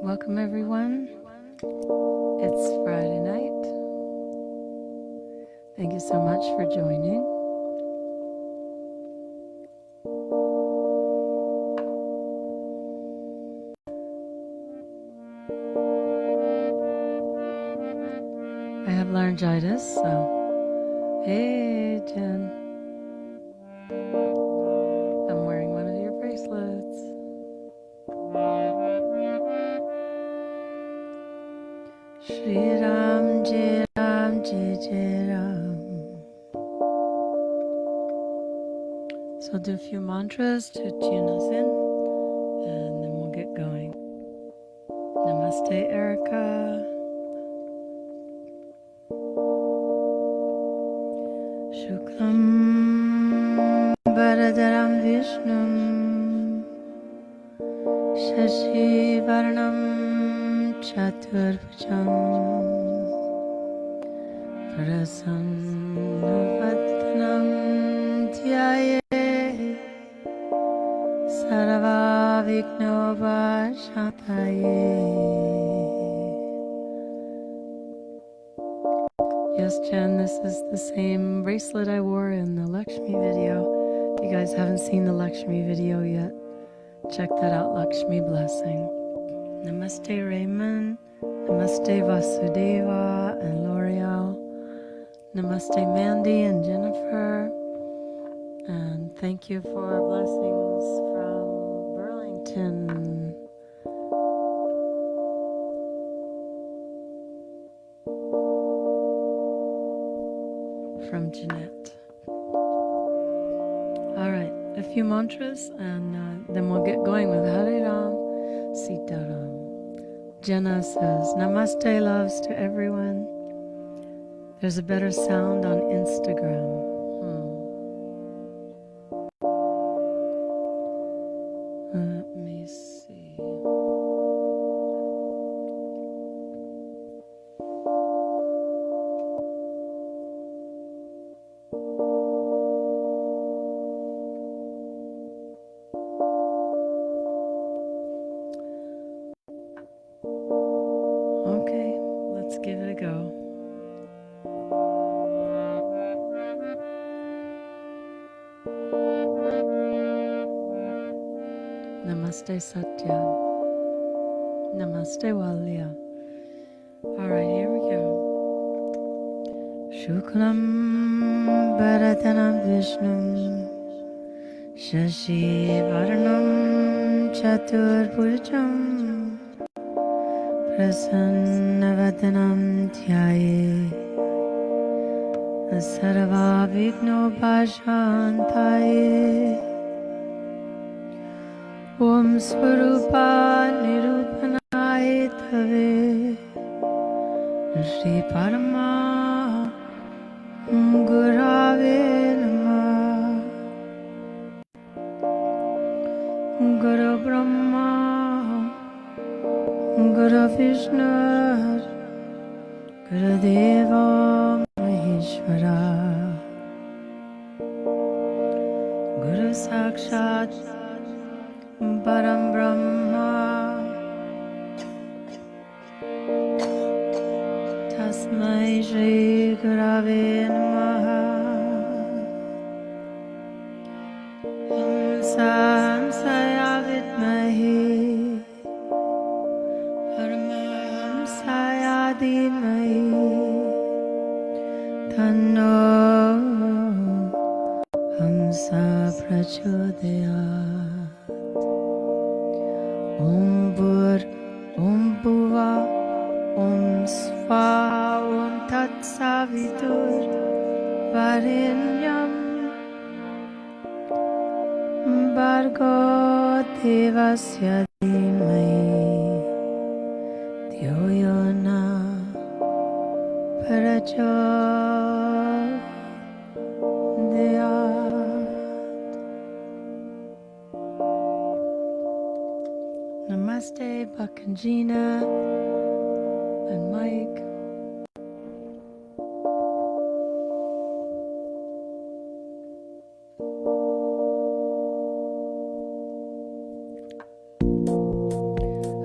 Welcome everyone. It's Friday night. Thank you so much for joining. I have laryngitis, so hey Jen. I'm wearing one of your bracelets. Shri Ram, Jai Ram, Jai Jai Ram. So I'll do a few mantras to tune us in, and then we'll get going. Namaste, Erica. Shuklam Bharadaram Vishnum Shashi Varnam Chaturbhujam Prasannavattanam Dhyaye Sarva Vighnopashataye. Yes, Jen, this is the same bracelet I wore in the Lakshmi video. If you guys haven't seen the Lakshmi video yet, check that out, Lakshmi Blessing. Namaste, Raymond. Namaste, Vasudeva and L'Oreal. Namaste, Mandy and Jennifer. And thank you for blessings from Burlington. From Jeanette. All right, a few mantras, and then we'll get going with Hare Ram, Sita Ram. Jenna says, Namaste loves to everyone. There's a better sound on Instagram. Let me see. Okay, let's give it a go. Namaste Satya. Namaste Walya. All right, here we go. Shuklam Bharatanam Vishnum Shashi Varnam Chaturbhujam Prasannavattanam Dhyaye Sarva Vighnopashataye. Om Swarupa Nirupanaye Tave Shri Parama Gurave Namah. Guru Brahma Guru Vishnu Guru Deva Maheshwara Guru Sakshat Param Brahma Tasmai Shri Gurave Namaha. Hamsaya Vidmahi Paramahamsaya Dhimahi Tanno Hamsa Prachodayat. Om Bhur, Om Bhuva, Om Svaha, Om Tat Savitur Varenyam Bhargo Devasya Dhimahi Dhyo Yo Na Prachodayat. Namaste, Buck and Gina and Mike.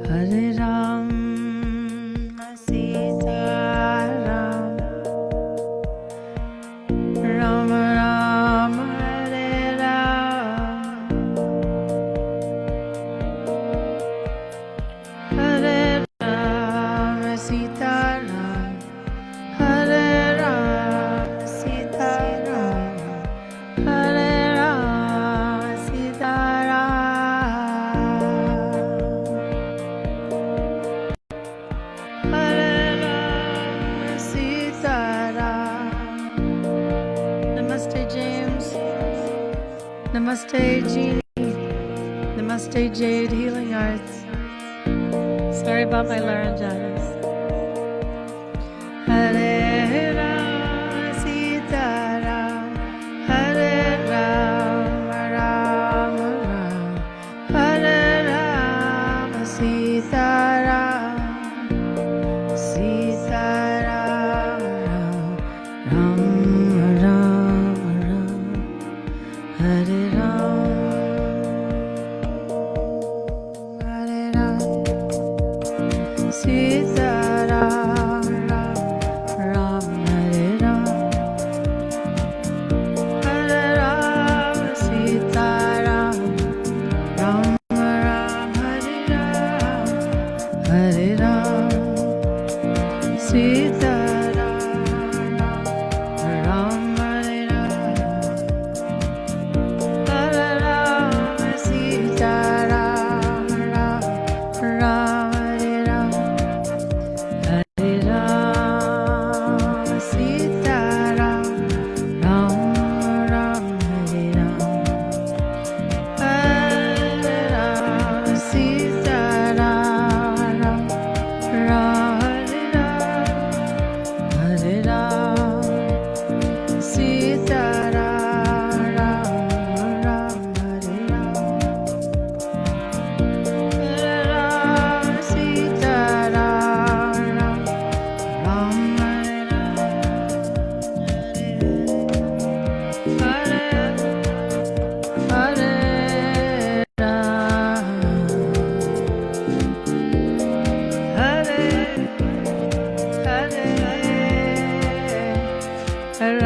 Hare Ram, Namaste, Jeannie. Namaste, Jade Healing Arts. Sorry about my laryngitis. Hare Ram, Sita Ram, Hare Ram, Ram Ram, Hare Ram, Sita Ram, Sita Ram, Ram Ram Ram, Hare Ram, Hare Ram, Sita Ram, Ram Hare Ram, Hare Ram, Sita Ram, Ram Ram Hare Ram, Hare Ram, Sita Ram, Ram Hare Ram, Hare Ram, Sita Ram, Ram Hare Ram, Hare Ram, Sita Ram, Ram Ram Hare Ram, Hare Ram, Sita Ram, Ram Hare Ram, Hare Ram, Sita Ram, Ram Hare Ram, Hare Ram, Sita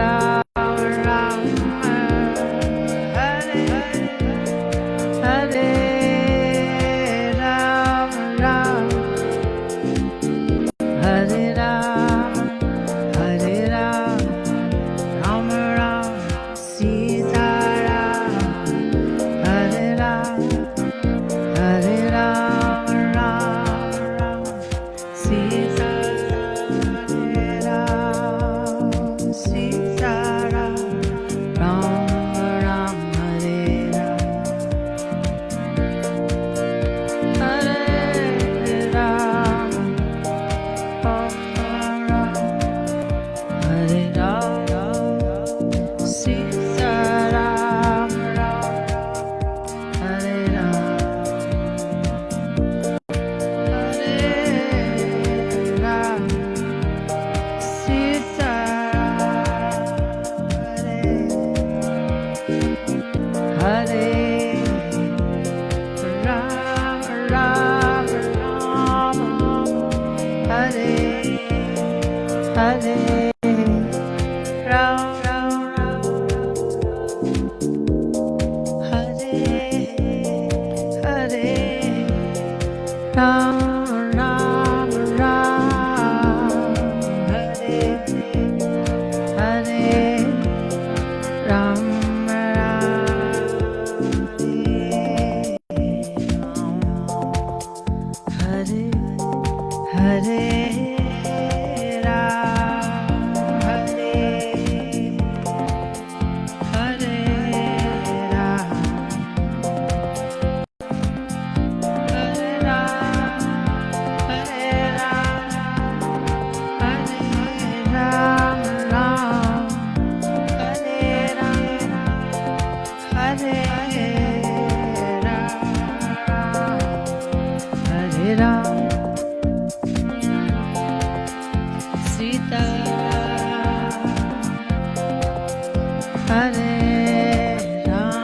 Ram, Ram Hare Ram, Hare Ram, Hare Ram, Hare Ram, Ram Ram, Sita Ram, Hare Ram, Hare Ram, Ram Ram, Sita Ram, Sita Ram, Ram Ram, Hare Ram, Hare Ram, Ram Ram, Hare Ram, Sita Ram, Hare Ram, Sita Hare Ram, Ram Ram, Hare Hare Ram, Hare Hare Ram, Ram Ram, Hare Hare Ram, Hare Hare Ram, Hare Ram, Hare Ram, Hare Ram, Ram, Hare Ram, Hare Ram, Sita Hare Ram,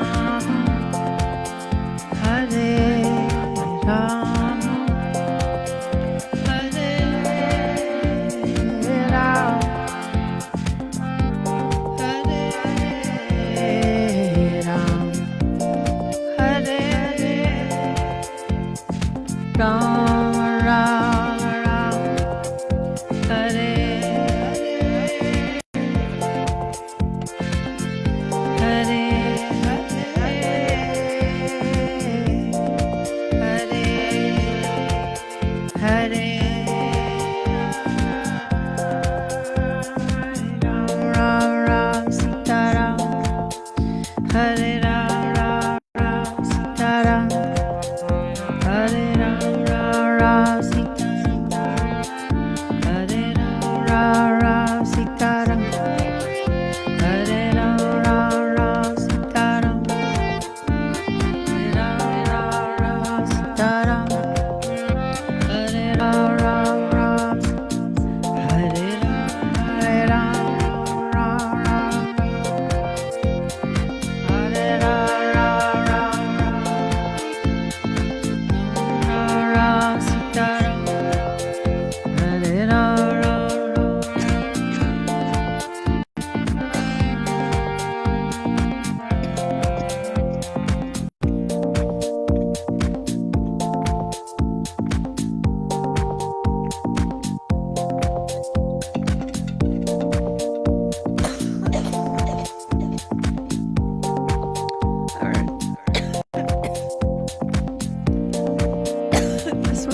Hare Ram, Hare Ram, Hare Ram, Hare Ram, Ram Ram, Hare Hare Hare Ram, Ram Ram, Sita Ram, Hare Ram, Ram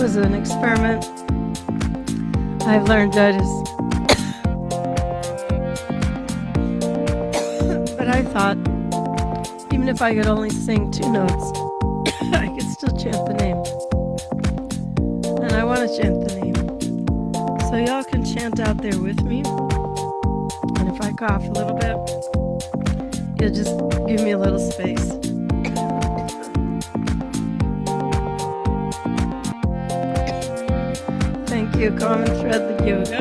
was an experiment. I've learned that is, but I thought even if I could only sing 2 notes, I could still chant the name. And I want to chant the name. So y'all can chant out there with me. And if I cough a little bit, you'll just give me a little space. Thank you. Common thread the yoga.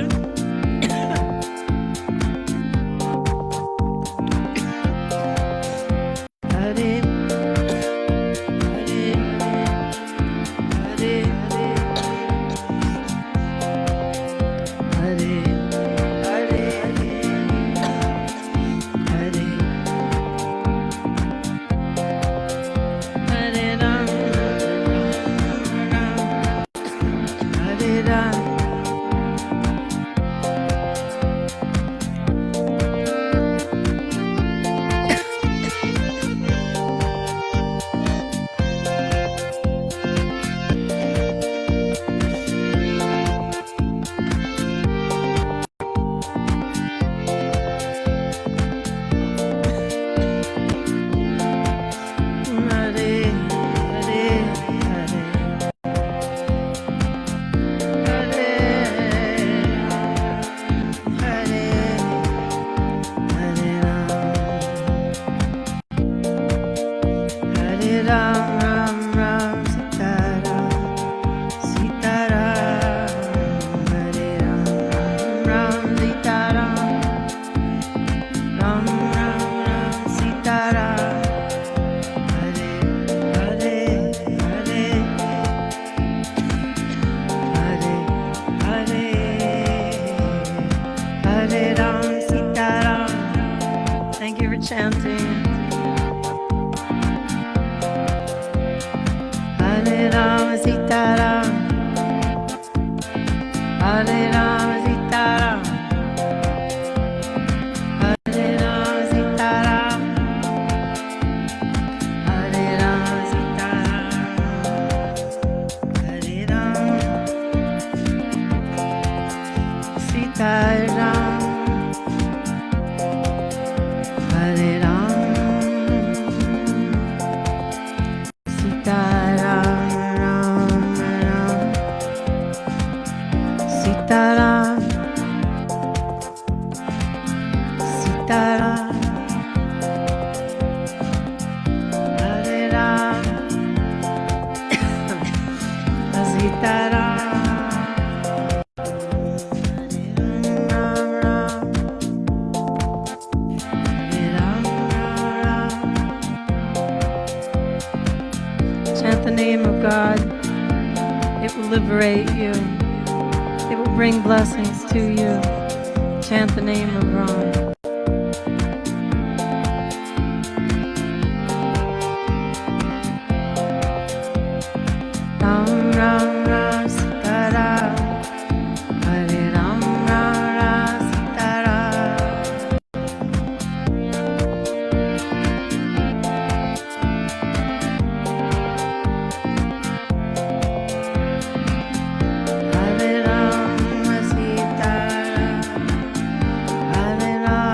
Chanting. Hare Ram, Sita Ram. Hare Ram, Sita Ram. Hare Ram, Sita Ram. Hare Ram, Sita Ram. Hare Ram, Sita Ram. Hare Ram, Sita Ram, Ram Ram, Sita Ram, Sita Ram, Hare Ram, Sita Ram. Chant the name of God. It will liberate you. It will bring blessings to you. Chant the name of Ram. Ram, Ram, Ram, Sita Ram. Hare Ram, Ram, Ram, Sita Ram. Hare Ram, Sita Ram. Hare Ram.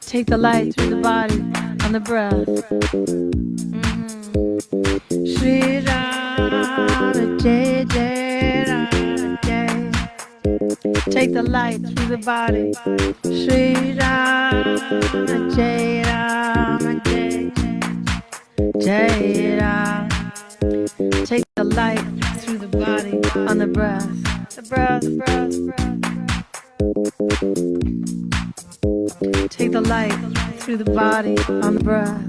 Take the light through the body on the breath. Shri Ram, Jai Jai Ram, Jai. Take the light through the body. Shri Ram, Jai Ram, Jai Jai Ram. Take the light through the body on the breath. The breath, breath, breath. Take the light through the body on the breath.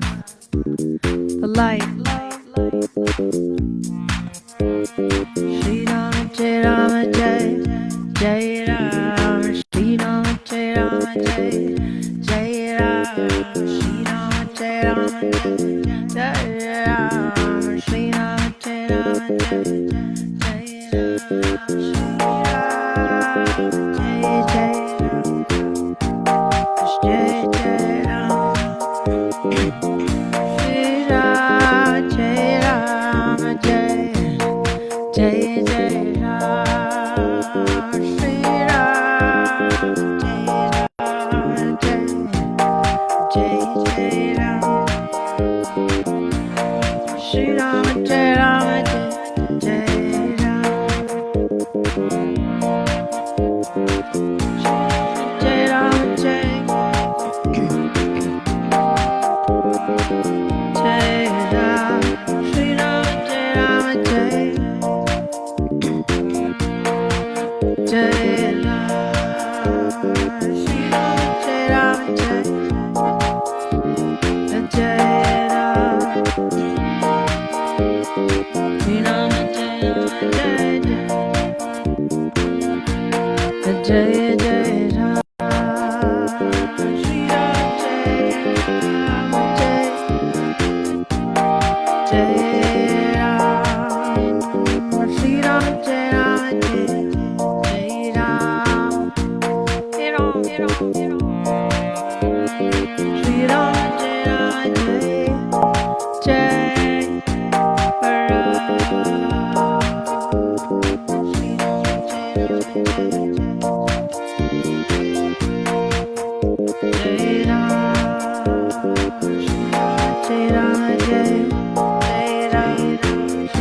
The light. Shri Rama Jai Rama Jai Jai Rama. Shri Rama Jai Rama Jai Jai Rama. Shri Rama Jai Rama Jai Jai Rama. Shri Rama Jai Rama Jai Jai Rama.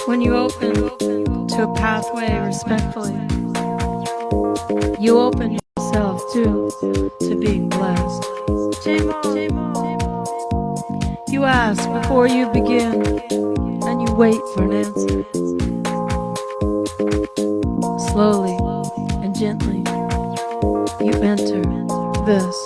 When you open to a pathway respectfully, you open yourself to being blessed. You ask before you begin, and you wait for an answer. Slowly and gently, you enter this.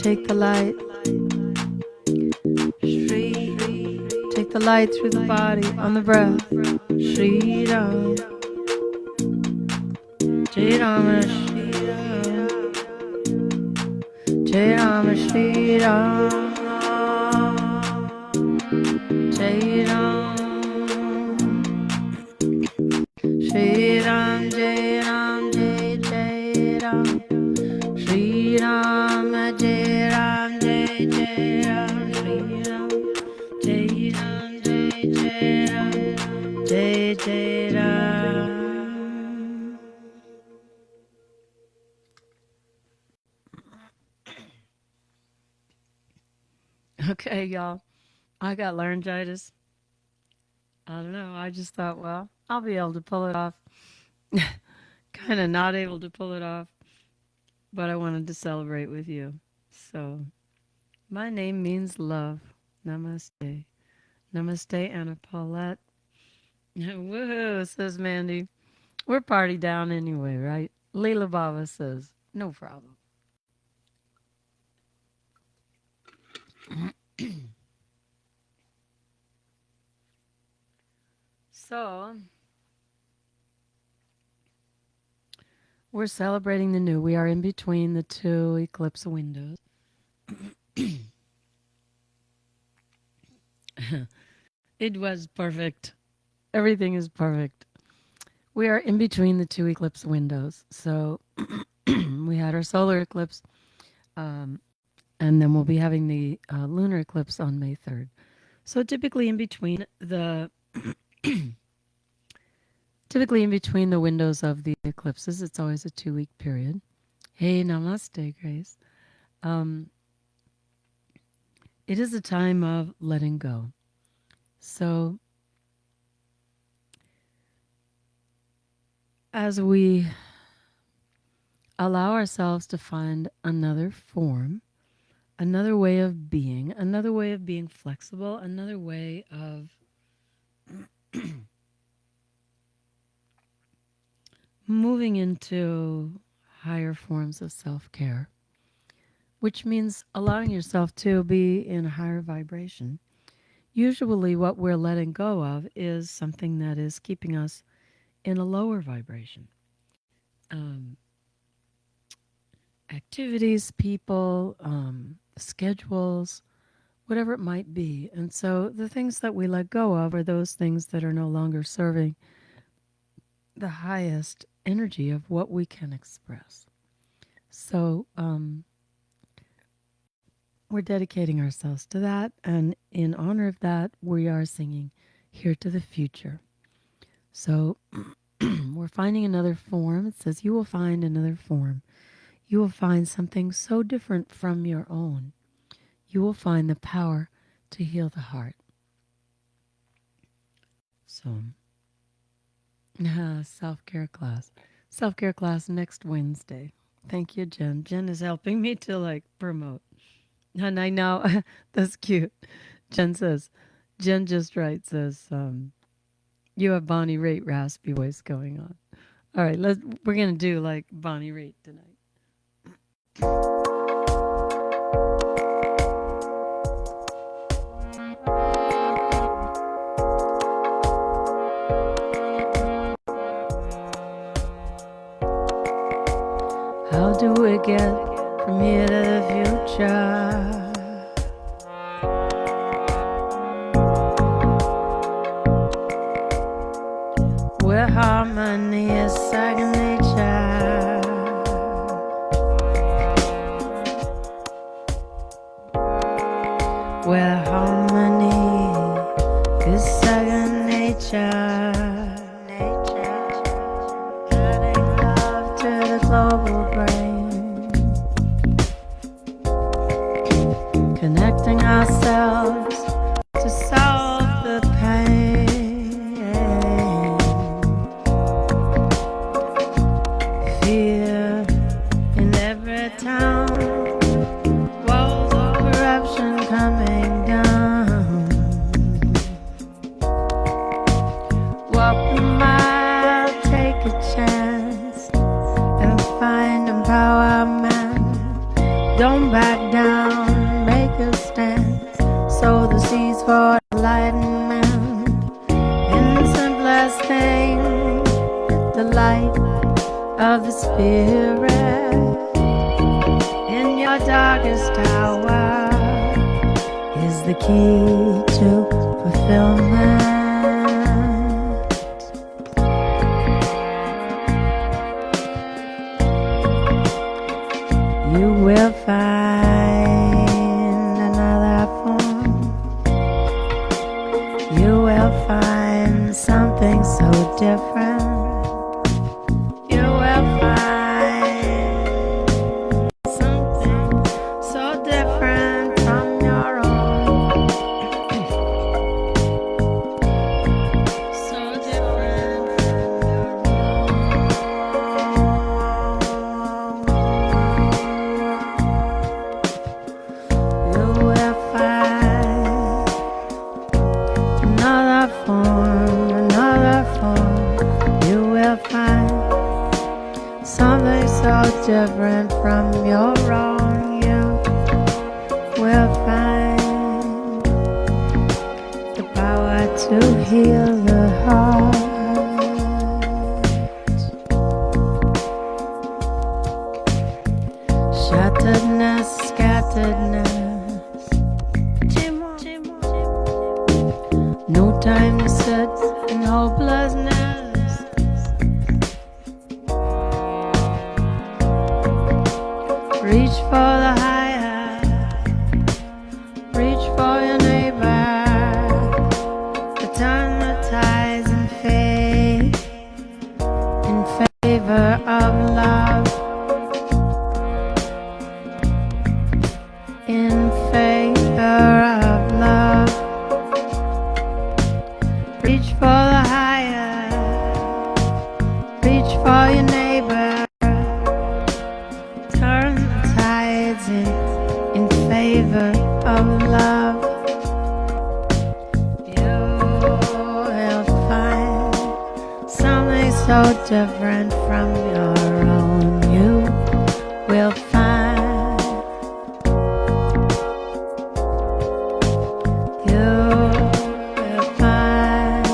Take the light. Take the light through the body on the breath. Shri Ram. Jai Rama Shri Ram. Jai Rama Shri Ram. Jai Ram. Shri Ram Jai Ram Jai Jai Ram. Shri Ram Jai Ram Jai Jai Ram. Shri Ram Jai Ram Jai Jai Ram. Jai Jai Ram. Okay, y'all. I got laryngitis. I don't know. I just thought, well, I'll be able to pull it off. Kind of not able to pull it off, but I wanted to celebrate with you. So My name means love. Namaste. Namaste, Anna Paulette. Woohoo, says Mandy. We're party down anyway, right? Leela Baba says, no problem. So, we're celebrating the new. We are in between the two eclipse windows. It was perfect. Everything is perfect. We are in between the two eclipse windows. So we had our solar eclipse, and then we'll be having the lunar eclipse on May 3rd. So typically in between the windows of the eclipses, it's always a 2-week period. Hey, namaste, Grace. It is a time of letting go. So as we allow ourselves to find another form, another way of being flexible, another way of moving into higher forms of self-care, which means allowing yourself to be in a higher vibration. Usually what we're letting go of is something that is keeping us in a lower vibration. Activities, people, schedules, whatever it might be. And so the things that we let go of are those things that are no longer serving the highest energy of what we can express. So we're dedicating ourselves to that, and in honor of that, we are singing Here to the Future. So we're finding another form. It says you will find another form. You will find something so different from your own. You will find the power to heal the heart. So, self-care class. Self-care class next Wednesday. Thank you, Jen. Jen is helping me to promote. And I know, that's cute. Jen just writes, says, you have Bonnie Raitt raspy voice going on. All right, we're going to do like Bonnie Raitt tonight. How do we get from here to the future? Where harmony is second nature. Where harmony is second nature. Adding love to the global brain. Connecting ourselves to solve the pain. Fear in every town. Walls of corruption coming down. Walk the mile, take a chance, and find empowerment. Don't back down, make a stance. Sow the seeds for enlightenment. In the simplest thing, the light of the spirit. In your darkest hour is the key to fulfillment. You will find another form. You will find something so different. You will find something so different from your own. different from your own, you will find the power to heal the heart. Shatteredness, scatteredness, no time to sit in hopelessness. Reach for the higher, reach for your neighbor, to turn the tides in favor of love, in favor of love. Reach for the higher, reach for your neighbor, turn the tides in favor of love. You will find something so different from your own. You will find you will find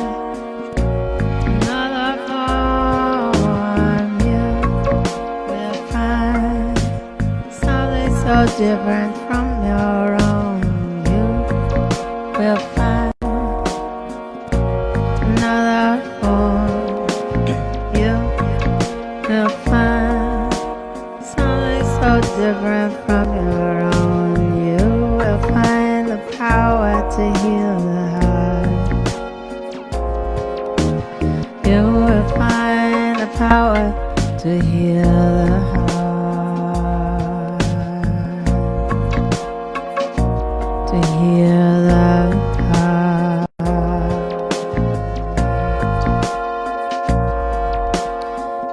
another form. You will find something so different from your own. You will find another form. You will find something so different from your own. You will find the power to heal the heart. You will find the power to heal the heart. To heal the heart.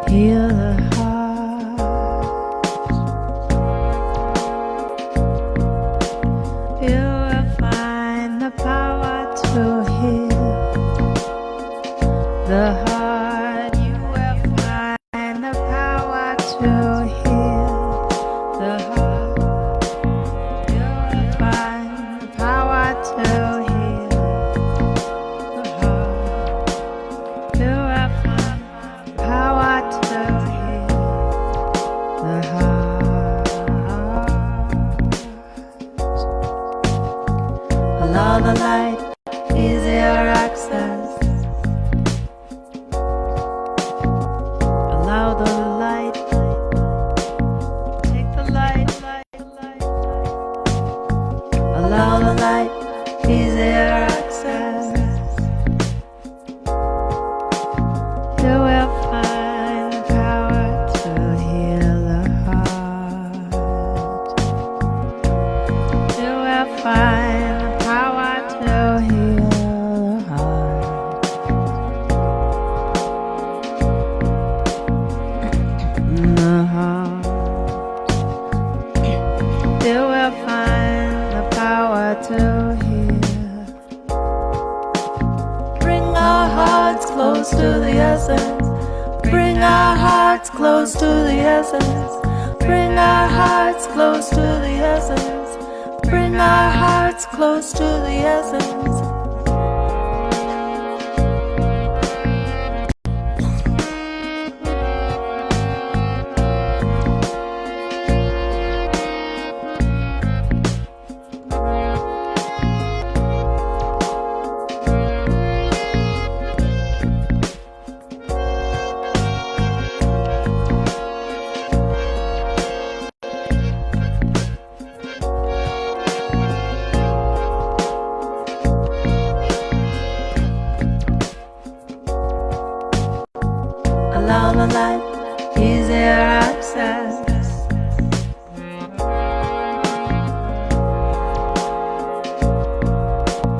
Heal the heart. You will find the power to heal the heart. You will find the power to heal the heart. You will find the power to heal the heart. You will find power to heal the heart. Allow the light, easier access. Allow the light, take the light. Allow the light, easier access. You will find the power to heal the heart. You will find the power to heal the heart. The heart. You will find the power to heal. Bring our hearts close to the essence. Bring our hearts close to the essence. Bring our hearts close to the essence. Bring our hearts close to the essence. Allow the light, easier access.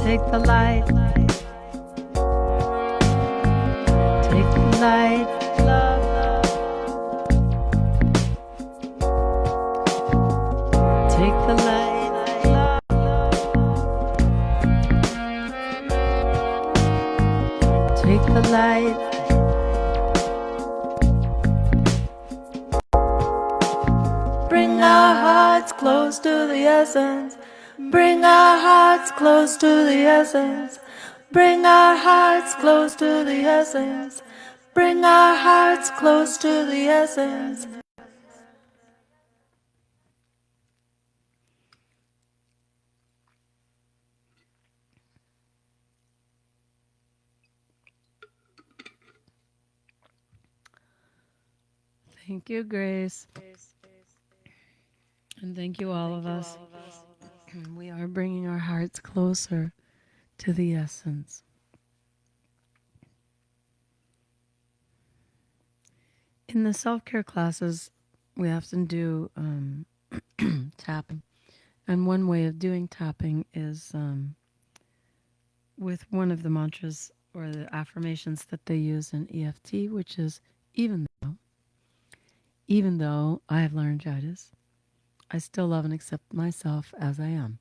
Take the light, take the light, love, take the light, love, take the light. close to the essence. Bring our hearts close to the essence. Bring our hearts close to the essence. Bring our hearts close to the essence. Thank you, Grace. And thank you, all of us. We are bringing our hearts closer to the essence. In the self-care classes, we often do tapping. And one way of doing tapping is with one of the mantras or the affirmations that they use in EFT, which is even though I have laryngitis, I still love and accept myself as I am.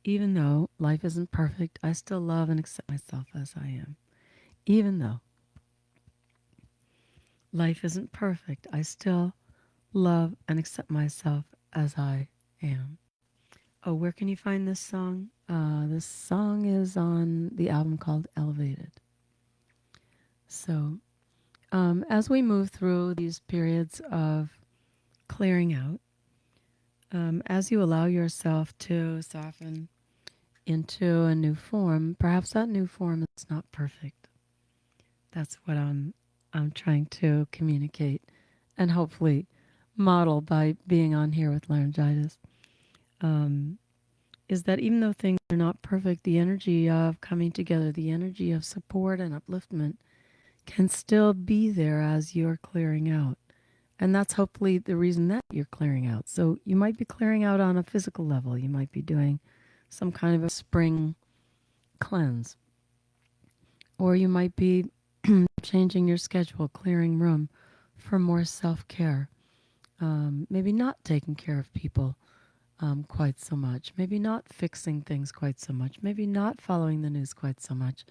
Even though life isn't perfect, I still love and accept myself as I am. Even though life isn't perfect, I still love and accept myself as I am. Oh, where can you find this song? This song is on the album called Elevated. So, as we move through these periods of clearing out, as you allow yourself to soften into a new form, perhaps that new form is not perfect. That's what I'm trying to communicate and hopefully model by being on here with laryngitis. Is that even though things are not perfect, the energy of coming together, the energy of support and upliftment can still be there as you're clearing out. And that's hopefully the reason that you're clearing out. So you might be clearing out on a physical level. You might be doing some kind of a spring cleanse. Or you might be changing your schedule, clearing room for more self-care. Maybe not taking care of people quite so much. Maybe not fixing things quite so much. Maybe not following the news quite so much.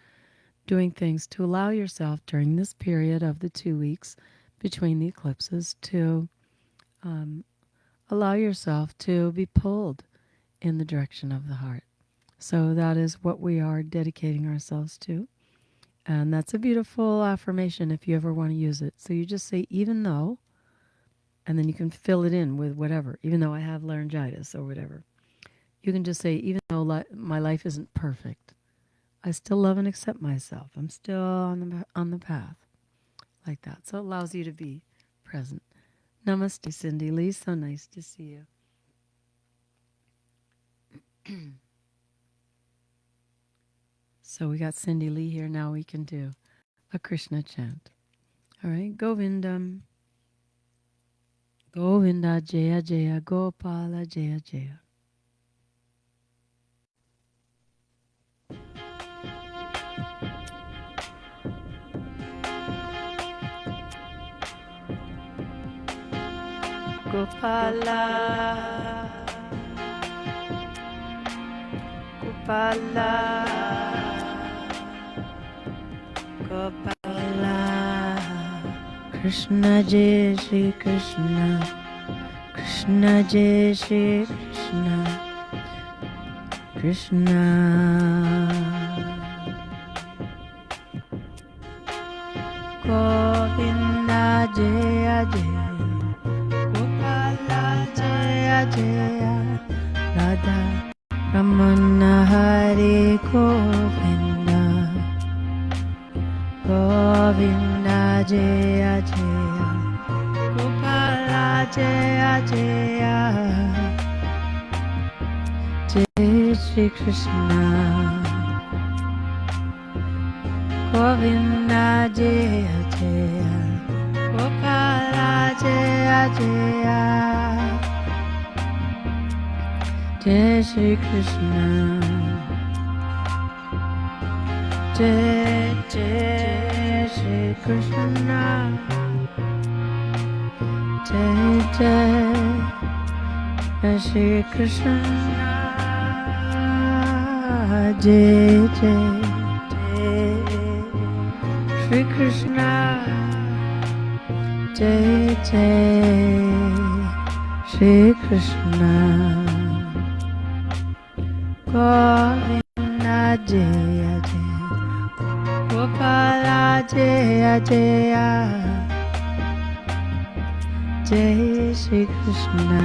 Doing things to allow yourself during this period of the 2 weeks between the eclipses to allow yourself to be pulled in the direction of the heart. So that is what we are dedicating ourselves to. And that's a beautiful affirmation if you ever want to use it. So you just say, even though, and then you can fill it in with whatever, even though I have laryngitis or whatever. You can just say, even though my life isn't perfect, I still love and accept myself. I'm still on the path. Like that. So it allows you to be present. Namaste, Cindy Lee. So nice to see you. So we got Cindy Lee here. Now we can do a Krishna chant. All right. Govindam. Govinda Jaya Jaya Gopala Jaya Jaya. Gopala, Gopala, Gopala. Krishna Jai Shri Krishna, Krishna Jai Shri Krishna, Krishna. Govinda Jaya Jaya. Jaya Radha Ramana Hare Govinda Govinda Jaya Jaya Gopala Jaya Jaya Jai Shri Krishna Govinda Jaya Jaya Gopala Jaya Jaya Jai Shri Krishna, Jai Jai Shri Krishna, Jai Jai Shri Krishna, Jai Jai Shri Krishna, Jai Jai Shri Krishna Govinda Jaya Jaya Gopala Jaya Jaya Jai Shri Krishna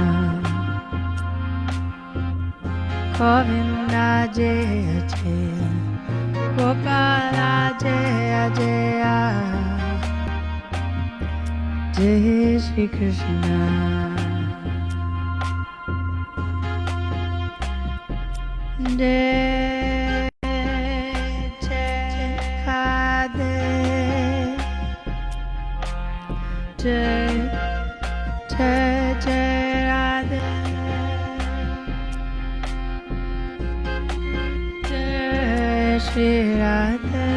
Govinda Jaya Jaya Gopala Jaya Jaya Jai Shri Krishna Jai Jai Radhe Jai Jai Jai Radhe Jai Shri Radhe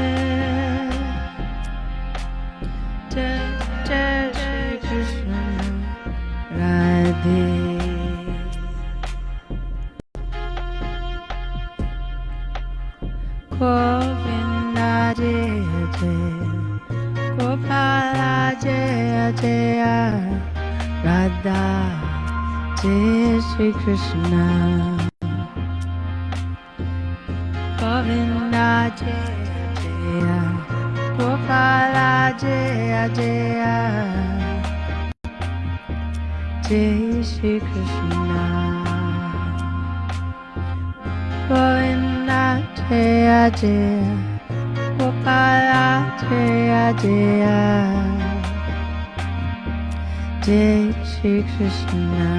Jai Jai Shri Krishna Radhe Govinda Jaya Jaya Gopala Jaya Jaya Radha Jai Shri Krishna Govinda Jaya Jaya Gopala Jaya Jaya Jai Shri Krishna Govinda Jaya Jaya Gopala Jaya Jaya Jai Shri Krishna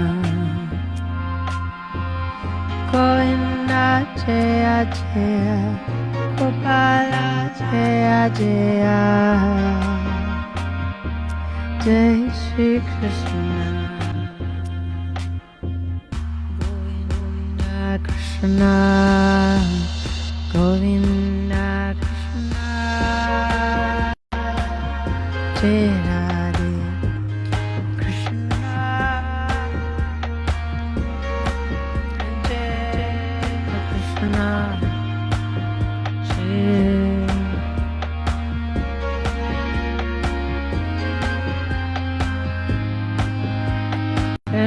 Govinda Jaya Jaya Gopala Jaya Jaya Jai Shri Krishna Krishna Govinda Krishna Jai Radhe Krishna Jai Krishna Jai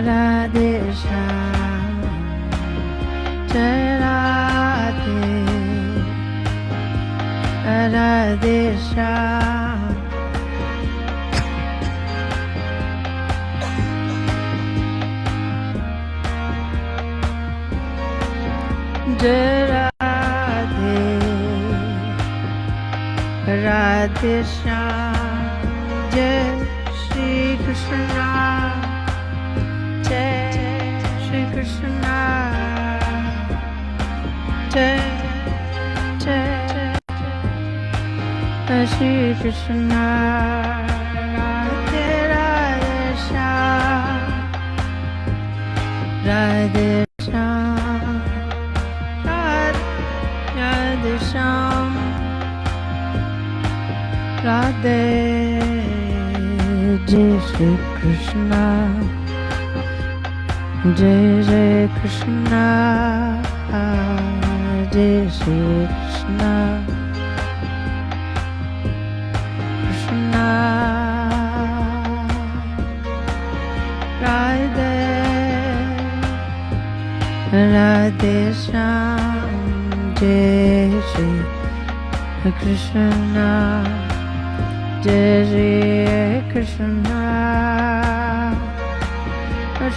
Radhe Shyam Jai Radhe Radhe Shyam Jai Radhe Radhe Shyam Jai Shri Krishna Jai Shri Krishna Jai Jai Shri Krishna Radhe Radhe Shyam Radhe Shyam Radhe Shyam Radhe Jai Shri Krishna Jai Jai Krishna Jai Shri Krishna Krishna Radhe Radhe Shyam Jai Shri Krishna Jai Shri Krishna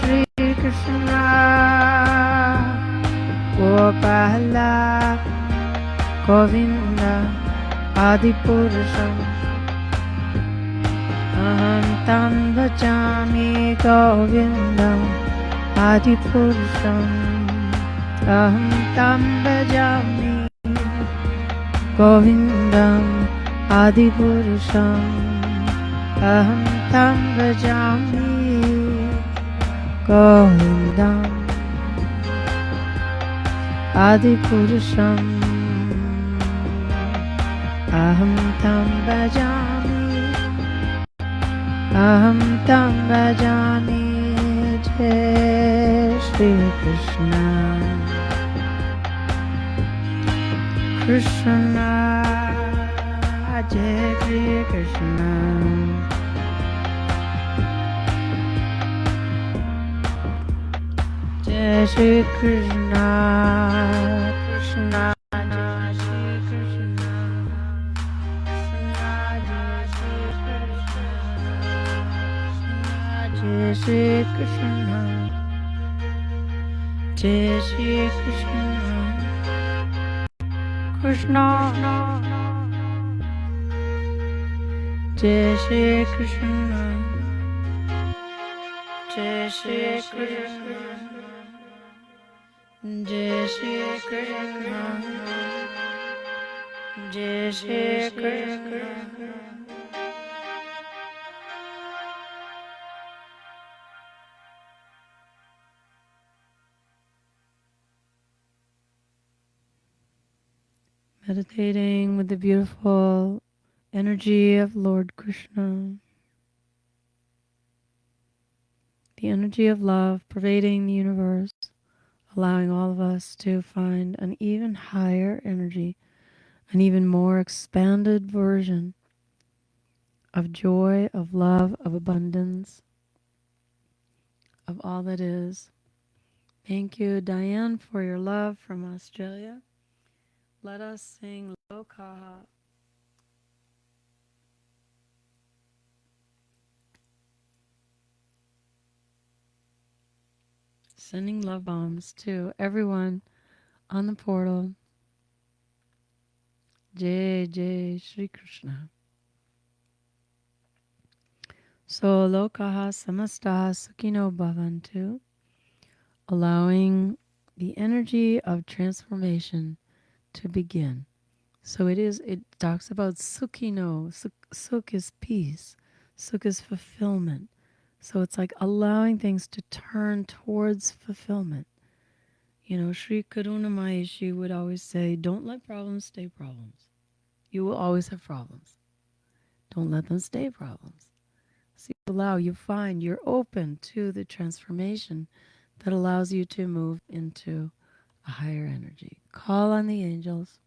Shri Krishna Gopala Govinda Adipurusham Aham Tam Bhajami Govindam Adipurusham Aham Tam Bhajami Govindam Adipurusham Aham Tam Bhajami Govindam Adipurusham Aham Tam Bhajami Aham Tam Bhajami Jai Shri Krishna Krishna Jai Shri Krishna Jai Shri Krishna, Krishna, Jai Shri Krishna, Krishna, Jai Shri Krishna, Jai Shri Krishna, Krishna, Jai Shri Krishna, Jai Shri Krishna, Jai Shri Krishna, Jai Shri Krishna. Meditating with the beautiful energy of Lord Krishna, the energy of love pervading the universe, allowing all of us to find an even higher energy, an even more expanded version of joy, of love, of abundance, of all that is. Thank you, Diane, for your love from Australia. Let us sing Lokaha. Sending love bombs to everyone on the portal. Jai Jai Shri Krishna. So Lokaha Samastaha Sukhino Bhavantu, allowing the energy of transformation to begin. So it talks about Sukhino. Sukh is peace. Sukh is fulfillment. So it's like allowing things to turn towards fulfillment. You know, Sri Karuna Maheshi would always say, don't let problems stay problems. You will always have problems. Don't let them stay problems. So you find you're open to the transformation that allows you to move into a higher energy. Call on the angels.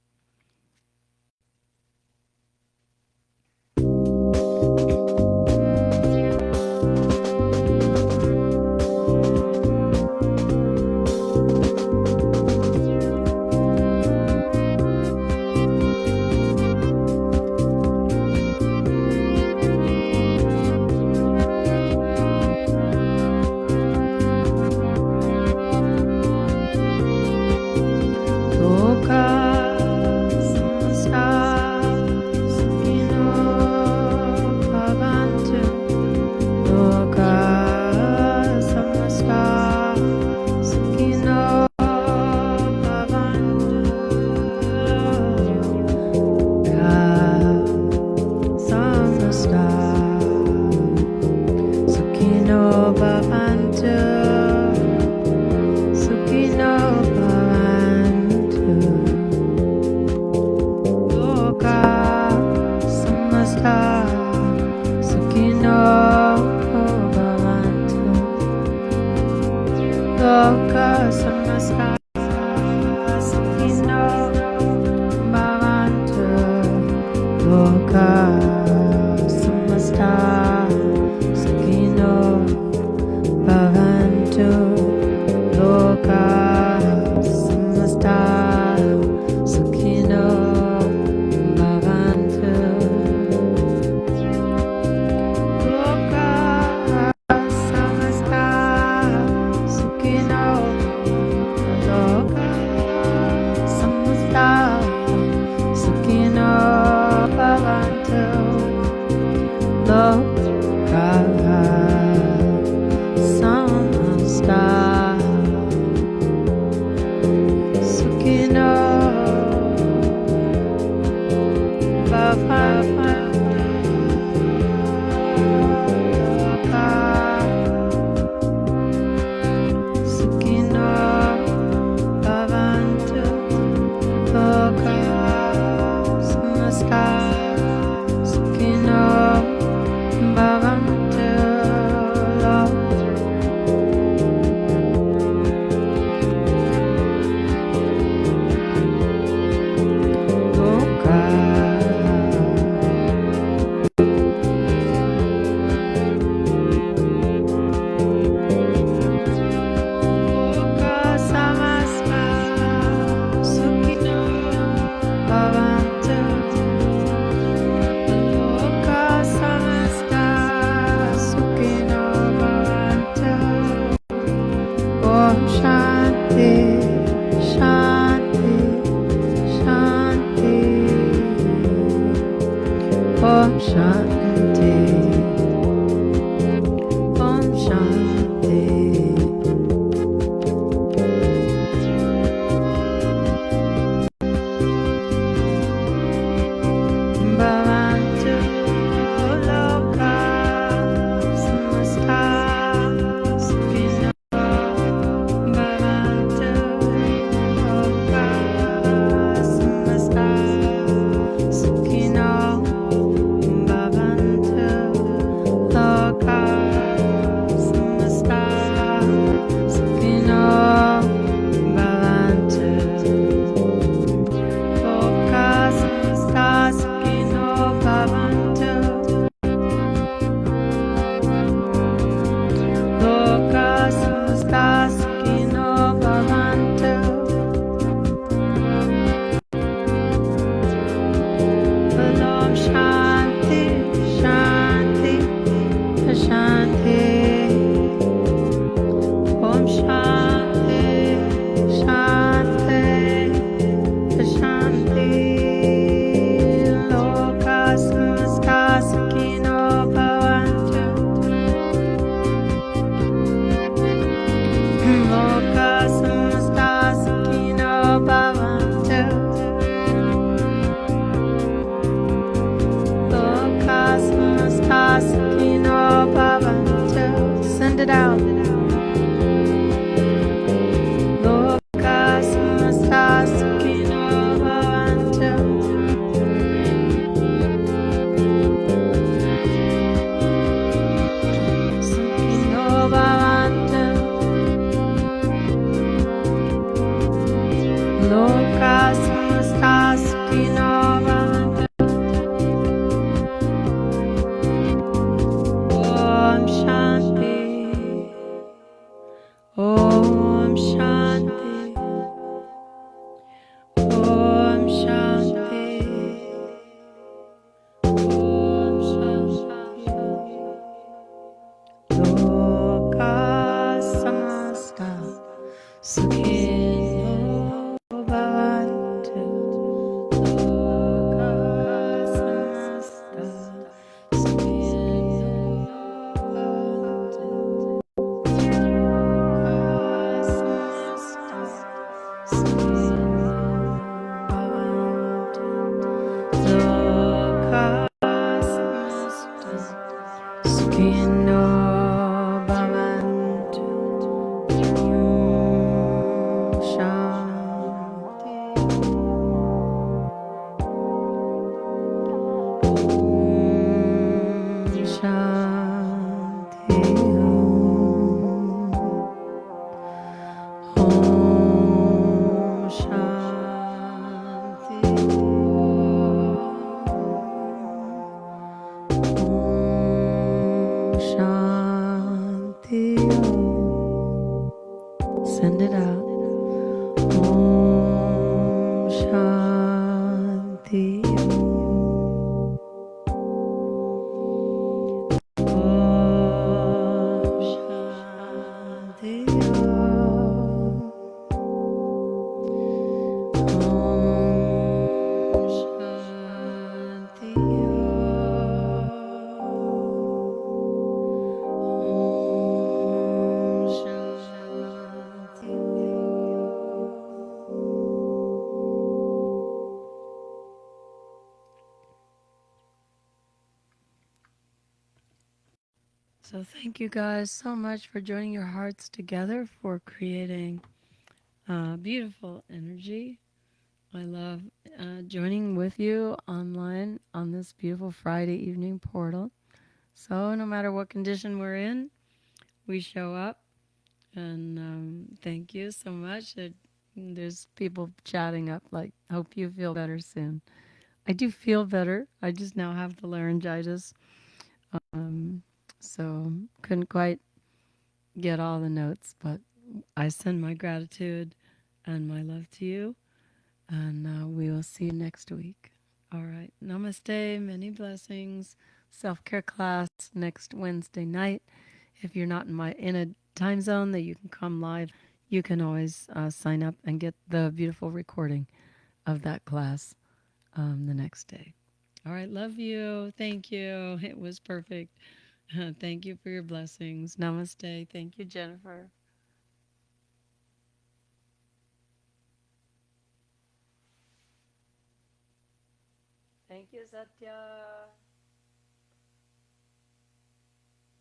Lokaha Samastaha Sukhino Bhavantu. Om Shanti. Om Shanti. Om Shanti. Om Shanti. Lokaha Samastaha Sukhino Bhavantu. Lokaha Samastaha Sukhino Bhavantu. Lokaha Samastaha Sukhino Bhavantu. Lokaha Samastaha Sukhino Bhavantu. Shanti. Om Shanti. Om Shanti. Send it out. Om Shanti. Om Shanti. Om Shanti. Om Shanti. So thank you guys so much for joining your hearts together for creating beautiful energy. I love joining with you online on this beautiful Friday evening portal. So no matter what condition we're in, we show up. And thank you so much. There's people chatting up like, hope you feel better soon. I do feel better. I just now have the laryngitis. So couldn't quite get all the notes, but I send my gratitude and my love to you. And we will see you next week. All right. Namaste. Many blessings. Self-care class next Wednesday night. If you're not in a time zone that you can come live, you can always sign up and get the beautiful recording of that class the next day. All right. Love you. Thank you. It was perfect. Thank you for your blessings. Namaste. Thank you, Jennifer. Thank you, Satya.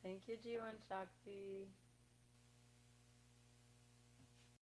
Thank you, Jivan Shakti.